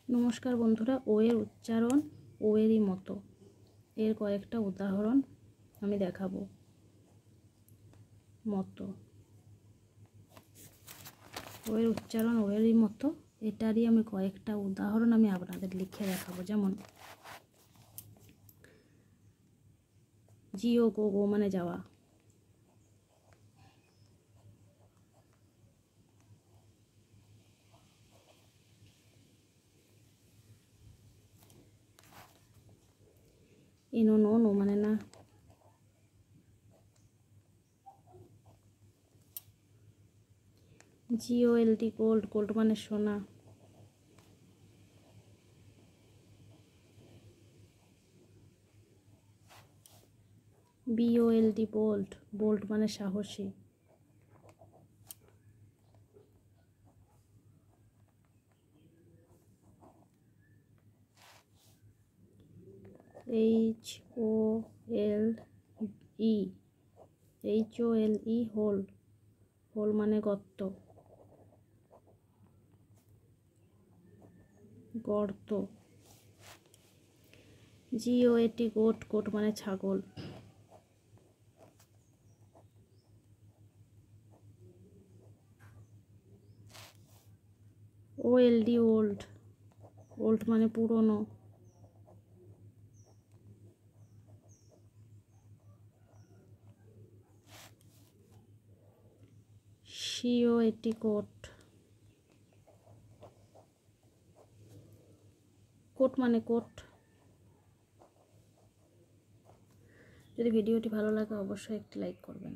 নমস্কার বন্ধুরা, ও এর উচ্চারণ ও এরই মতো এর কয়েকটা উদাহরণ আমি দেখাবো। মতো, ও এর উচ্চারণ ও এরই মতো, এটারই আমি কয়েকটা উদাহরণ আমি আপনাদের লিখে দেখাবো। যেমন জিও গো, গো মানে যাওয়া। ইনো, নো, নো মানে না। GOLD, গোল্ড, গোল্ড মানে সোনা। BOLD, বোল্ট, বোল্ট মানে সাহসী। HOLE, হোল, হোল মানে গর্ত, গর্ত। GOAT, গোট, গোট মানে ছাগল। OLD, ওল্ড, ওল্ড মানে পুরনো। COAT, কোট, কোট মানে কোট। যদি ভিডিওটি ভালো লাগে অবশ্যই একটি লাইক করবেন।